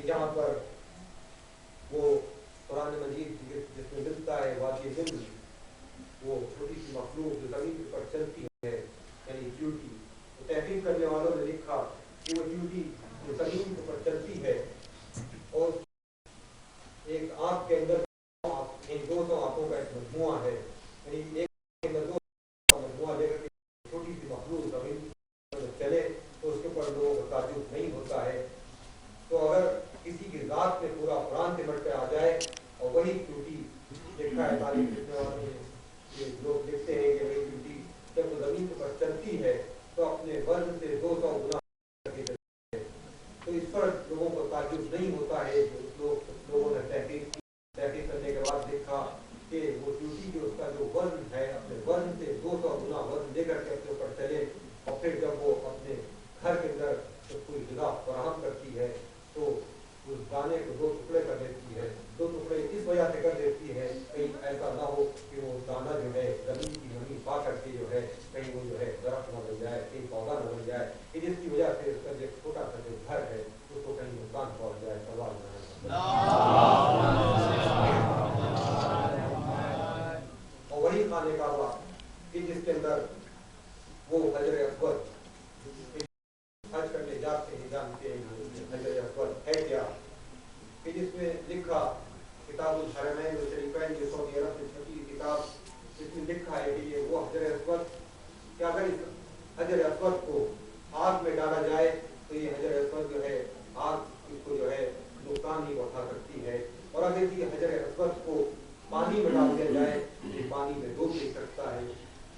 यहाँ पर वो कुरान मजीद जिसमें मिलता है वादी हिंद, वो छोटी सी मखलूक जो ज़मीन पर चलती है, यानी ड्यूटी। तो तहकीक करने वालों ने लिखा कि वो ड्यूटी जो ज़मीन पर चलती है और एक आँख के अंदर 200 आँखों का एक मजमुआ है, यानी एक के अंदर 200 मजमुआ लेकर के छोटी सी मखलूक ज़मीन पर चले तो उसके ऊपर लोगों को ताज्जुब नहीं होता है। तो अगर किसी की रात में पूरा कुरान सिमट कर आ जाए और वही ड्यूटी लिखा है तारीफ लिखने वाले ये लोग लिखते हैं कि वही ड्यूटी जब वो ज़मीन पर चलती है तो अपने वजन से 200 गुना करके चलती है। तो इस पर लोगों को ताज्जुब नहीं होता है। लोगों ने तहकीक करने के बाद देखा कि वो ड्यूटी जो उसका जो वजन है अपने वजन से 200 गुना वजन लेकर के अपने ऊपर चले और फिर जब वो अपने घर के अंदर जब कोई ग़िज़ा फराहम करती है तो उस दाने को 2 टुकड़े कर देती है। 2 टुकड़े इस वजह से कर देती है कहीं ऐसा ना हो कि वो दाना जो है ज़मीन की नमी पा करके जो है कहीं वो जो है दरख्त न बन जाए, कहीं पौधा न बन जाए, कि जिसकी वजह से उसका जो छोटा सा जो घर है उसको कहीं नुकसान पहुँच जाए। सवाल और वही खाने का हुआ कि जिसके अंदर वो हजर अस्वद हज करने जाते हैं, जानते हैं हजर अस्वद है क्या, कि जिसमें लिखा किताबुल हरमैन व शरीफैन जो सऊदी अरब में छपी किताब, जिसमें लिखा है कि ये वो हजर अस्वद कि अगर इस हजर अस्वद को आग में डाला जाए तो ये हजर अस्वद जो है आग इसको जो है नुकसान नहीं पहुंचा सकती है, और अगर ये हजर अस्वद को पानी में डाल दिया जाए तो ये पानी में डूब नहीं सकता है।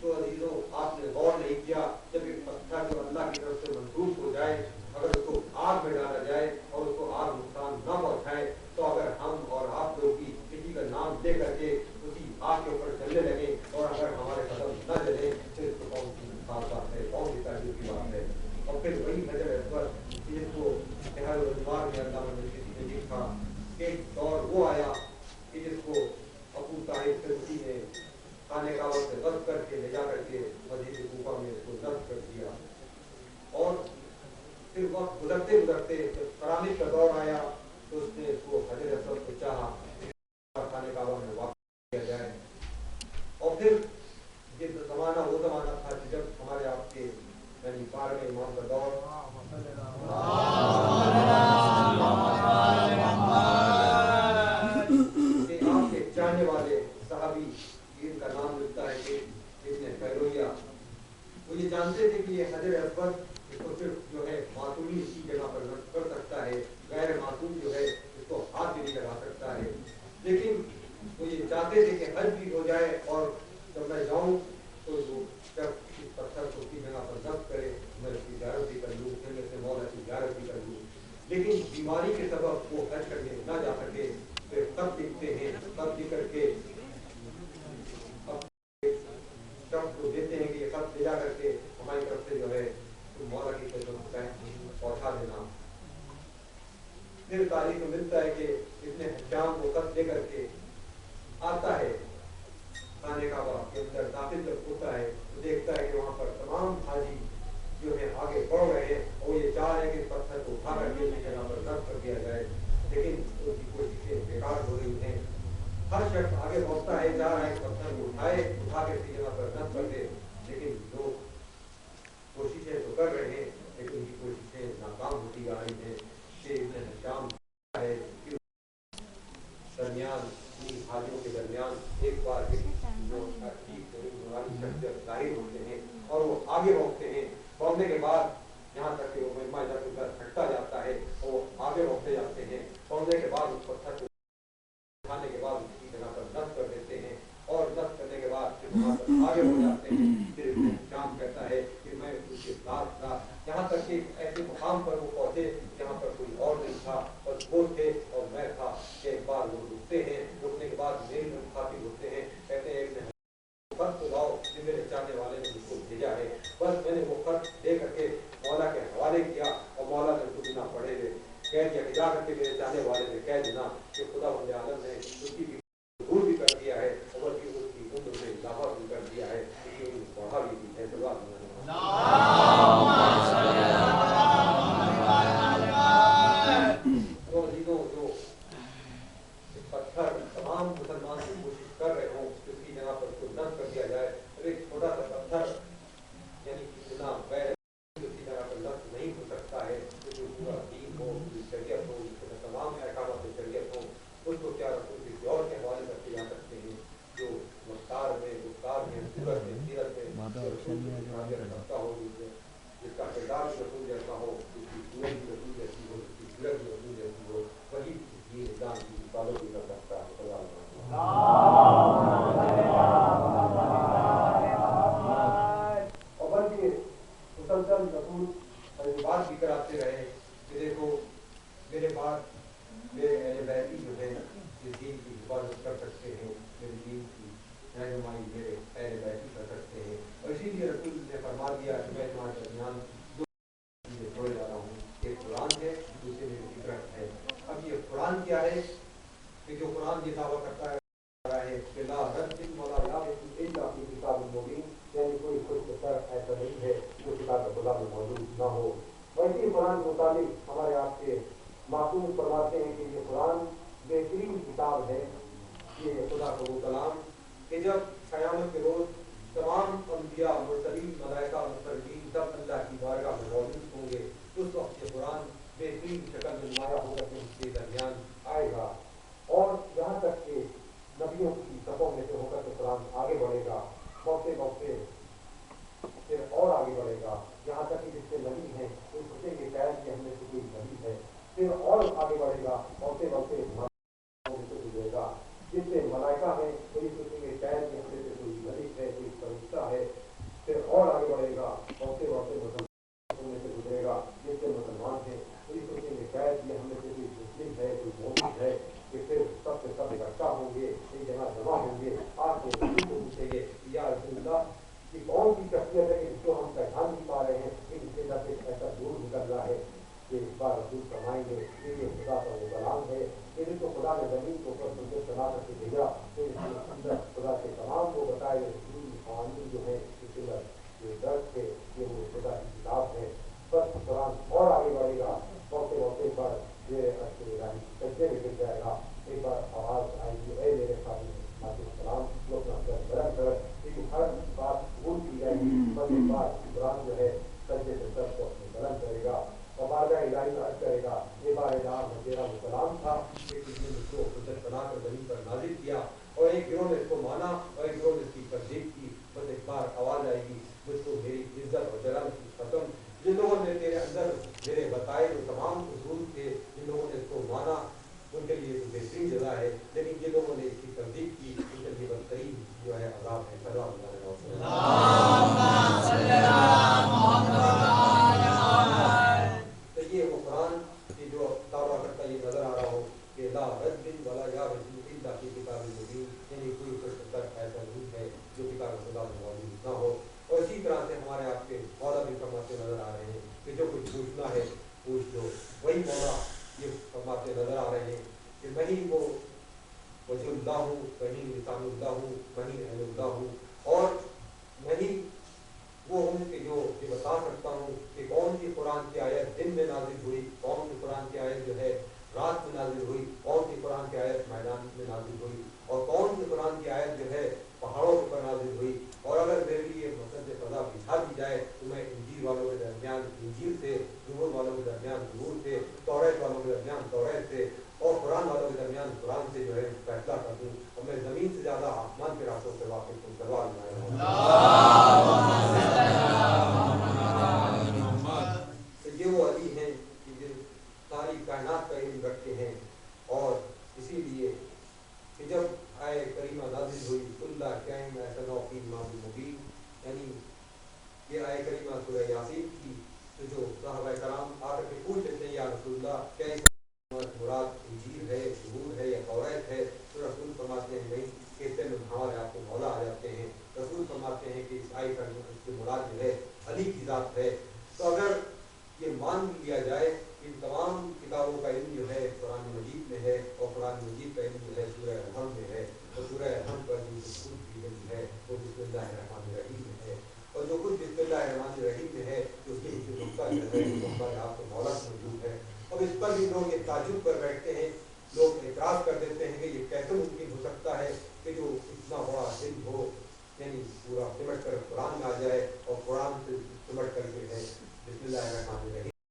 तो अजीजों, आपने गौर नहीं किया जब एक पत्थर जो अल्लाह की तरफ से मंसूब हो जाए अगर उसको आग में डाला जाए और उसको आग नुकसान न पहुंचाए, तो अगर हम और आप लोग भी किसी का नाम ले करके उसी आग के ऊपर चलने लगे और अगर हमारे कदम न जले तो इसको कौन सी खास बात है, कौन सी तारीफ की बात है। और फिर वही हजर अस्वद जिसको इतिहास में अल्लाह ने किसी ने लिखा कि दौर वो आया कि जिसको अबू ताहिर फिरौती ने खाने का वक्त रद्द करके ले जा करके मस्जिद कूफा में उसको रद्द कर दिया। और फिर वक्त गुजरते गुजरते जब फरामिद का दौर आया तो उसने उसको हजर अस्वद को चाहा खाने का वक्त में वापस किया जाए। और फिर ये ज़माना वो ज़माना था कि जब हमारे आपके यानी 12वें इमाम का दौर आपके चाहने वाले सहाबी जिनका नाम मिलता है कि इब्न फैरोया, वो ये जानते थे कि ये हजर अस्वद इसको सिर्फ जो है मासूमी इसी जगह पर कर सकता है, गैर मासूम जो है इसको हाथ भी नहीं लगा सकता है। लेकिन वो ये चाहते थे कि हज भी हो जाए और जब मैं जाऊँ तो जब इस पत्थर को उसकी जगह पर जब्त करे मैं उसकी ज़ियारत भी कर लूँ, फिर मैं से मौला की ज़ियारत भी कर लूँ। लेकिन बीमारी के सबब वो हज करने ना जा सके। फिर तब लिखते हैं, तब लिख करके तब को देते हैं कि ये सब ले जा करके हमारी तरफ से जो है तुम मौला की पहुँचा देना। फिर तारीख में मिलता है कि इतने हजाम को खत दे करके आता है खाने का के अंदर दाखिल जब होता है तो देखता है कि वहाँ पर तमाम हाजी जो है आगे बढ़ रहे हैं और ये चाह रहे हैं कि पत्थर को उठा करके जगह पर रद्द कर दिया जाए, लेकिन उसकी कोशिशें बेकार हो रही हैं। हर शख्स आगे बढ़ता है, चाह रहा है पत्थर को उठा के जगह पर रद्द कर दे, लेकिन लोग कोशिशें तो कर रहे हैं लेकिन उनकी कोशिशें नाकाम होती जा रही हैं। शाम है दरमियान हाजियों के दरमियान एक बार जाहिर होते हैं और वो आगे बढ़ते हैं। बढ़ने के बाद यहाँ तक कि वो महिमा इधर उधर हटता जाता है और वो आगे बढ़ते जाते हैं। बढ़ने के बाद उस पत्थर को उठाने के बाद उसकी जगह पर नष्ट कर देते हैं और नष्ट करने के बाद फिर वहाँ पर आगे बढ़ जाते हैं। फिर शाम कहता है कि मैं उसके साथ था, यहाँ तक कि ऐसे मुकाम पर वो पहुँचे जहाँ पर कोई और नहीं था, बस वो थे और मैं था। एक बार वो रुकते हैं, रुकने के बाद मेरी मुखातिब होते हैं, कहते हैं खत तो लाओ कि मेरे चाहने वाले ने मुझको भेजा है। बस मैंने वो खत दे करके मौला के हवाले किया और मौला ने उसको बिना पढ़े हुए कह दिया कि जा करके मेरे चाहने वाले ने कह देना कि खुदा वंदे आलम ने उसकी भी दूर भी कर दिया है और बल्कि उसकी उम्र में इजाफा भी कर दिया है, क्योंकि पढ़ा भी है। तो کیا ہے کہ جو قرآن یہ دعویٰ کرتا ہے کہ لا رد ولا یابس الا فی کتاب مبین، یعنی کوئی خود ایسا نہیں ہے جو کتاب خدا میں موجود نہ ہو۔ ویسے ہی قرآن کے مطابق ہمارے آپ کے معصوم فرماتے ہیں کہ یہ قرآن بہترین کتاب ہے، یہ خدا کا وہ کلام کہ جب قیامت کے روز تمام انبیاء مرسلین ملائکہ مقربین سب اللہ کی بارگاہ میں موجود ہوں گے، اس وقت یہ قرآن بہترین شکل میں نمایاں ہو کر کے اس کے درمیان آئے گا، اور یہاں تک کہ نبیوں کی صفوں میں سے ہو کر کے قرآن آگے بڑھے گا، موقع موقع پھر اور آگے بڑھے گا، یہاں تک کہ جس سے نبی ہیں وہ سوچیں گے شاید کہ ہم نے کوئی نبی ہے، پھر اور آگے بڑھے گا، موقع موقع سے گزرے گا، جس سے ملائکہ ہیں وہی سوچیں گے شاید کہ ہم نے کوئی ملک ہے، کوئی فرشتہ ہے، پھر اور آگے بڑھے گا، موقع موقع مسلمان سے گزرے گا، جس سے مسلمان ہیں وہی سوچیں گے شاید یہ ہم نے کوئی مسلم ہے، کوئی مومن ہے، کہ پھر سب سے سب اکٹھا ہوں گے، ایک جگہ جمع ہوں گے، آپ کو پوچھیں گے یا رسول اللہ کہ کون سی شخصیت ہے جو ہم پہچان نہیں پا رہے ہیں کہ اس کے اندر سے ایسا دور نکل رہا ہے کہ اس بار رسول فرمائیں گے کہ یہ خدا کا وہ کلام ہے، پھر اس کو خدا نے زمین کو اوپر سنتے چلا کر کے بھیجا، پھر اس کے اندر خدا کے تمام وہ بتائے رسول قوانین جو ہیں اس کے اندر جو درج ہے یہ وہ خدا کی کتاب ہے۔ بس قرآن اور آگے بڑھے گا، موقع موقع پر یہ سجدے میں گر جائے گا، ایک بار آواز آئے گی اے میرے السلام جو اپنا سر بلند کر، لیکن ہر بات قبول کی جائے گی، بس ایک بار قرآن جو ہے سجدے سے سر کو اپنے بلند کرے گا اور بارگاہ الہی میں عرض کرے گا یہ بار نام تیرا وہ کلام تھا کہ تم نے مجھ کو حجت بنا کر زمین پر نازل کیا، اور ایک گروہ نے اس کو مانا اور ایک گروہ نے اس کی تصدیق کی، بس ایک بار آواز آئے گی مجھ کو میری عزت اور جلال کی ختم، جن لوگوں نے تیرے اندر میرے بتائے جو تمام اصول تھے جن لوگوں نے اس کو مانا ان کے لیے تو بہترین جزا ہے، لیکن جن لوگوں نے اس کی تصدیق کی ان کے لیے بدترین جو ہے عذاب ہے۔ صلی اللہ علیہ وسلم۔ تو یہ وہ قرآن کی جو دعویٰ کرتا یہ نظر آ رہا ہو کہ لا رد ولا یابس الا فی کتاب مبین، یعنی کوئی کچھ ایسا نہیں ہے جو کتاب خدا میں موجود نہ ہو، اور اسی طرح سے ہمارے آپ کے مولا بھی فرماتے نظر آ رہے ہیں کہ جو کچھ پوچھنا ہے پوچھ لو، وہی مولا یہ فرماتے نظر آ رہے ہیں کہ میں ہی وہ وجہ اللہ ہوں، میں ہی لسان اللہ ہوں، میں ہی اہل اللہ ہوں، اور میں ہی وہ ہوں کہ جو یہ بتا سکتا ہوں کہ کون سی قرآن کی آیت دن میں نازل ہوئی، کون سی قرآن کی آیت جو ہے رات میں نازل ہوئی، کون سی قرآن کی آیت میدان میں نازل ہوئی، اور کون سی قرآن کی آیت جو ہے پہاڑوں پر نازل ہوئی، اور اگر میرے لیے مسجد فضا بچھا دی جائے تو میں انجیل والوں کے درمیان انجیل سے، زبور والوں کے درمیان زبور سے، توریت والوں کے درمیان توریت سے، اور قرآن والوں کے درمیان قرآن سے جو ہے فیصلہ کر دوں، اور میں زمین سے زیادہ آسمان کے راستوں سے واقف ہوں۔ تو یہ وہ علی ہیں کہ جو ساری کائنات کا علم رکھتے ہیں، اور اسی لیے کہ جب آئے کریمہ نازل ہوئی اللہ کائم ایسا فی امام مبین، یعنی یہ آئے کریمہ سورہ یاسین کی، تو جو صحابہ کرام آ کر کے پوچھ لیتے ہیں یا رسول اللہ کیا مراد انجیل ہے، زبور ہے یا توریت ہے، تو رسول فرماتے ہیں نہیں، کہتے ہیں ہمارے آپ کو مولا آ جاتے ہیں، رسول فرماتے ہیں کہ اس آئی کا مراد جو ہے علی کی ذات ہے۔ تو اگر یہ مان لیا جائے کہ تمام کتابوں کا علم جو ہے قرآن مجید میں ہے، اور قرآن مجید کا علم جو ہے سورہ الحمد میں ہے، اور سورہ الحمد پر جو کی علم ہے وہ بسم اللہ الرحمن الرحیم میں ہے، اور جو کچھ بسم اللہ الرحمن الرحیم میں ہے تو اس کے پیچھے نقطہ جو ہے وہ ہمارے آپ کو مولا موجود ہے۔ اب اس پر بھی لوگ یہ تعجب کر بیٹھتے ہیں، لوگ اعتراض کر دیتے ہیں کہ یہ کیسے ممکن ہو سکتا ہے کہ جو اتنا بڑا علم ہو، یعنی پورا سمٹ کر قرآن میں آ جائے،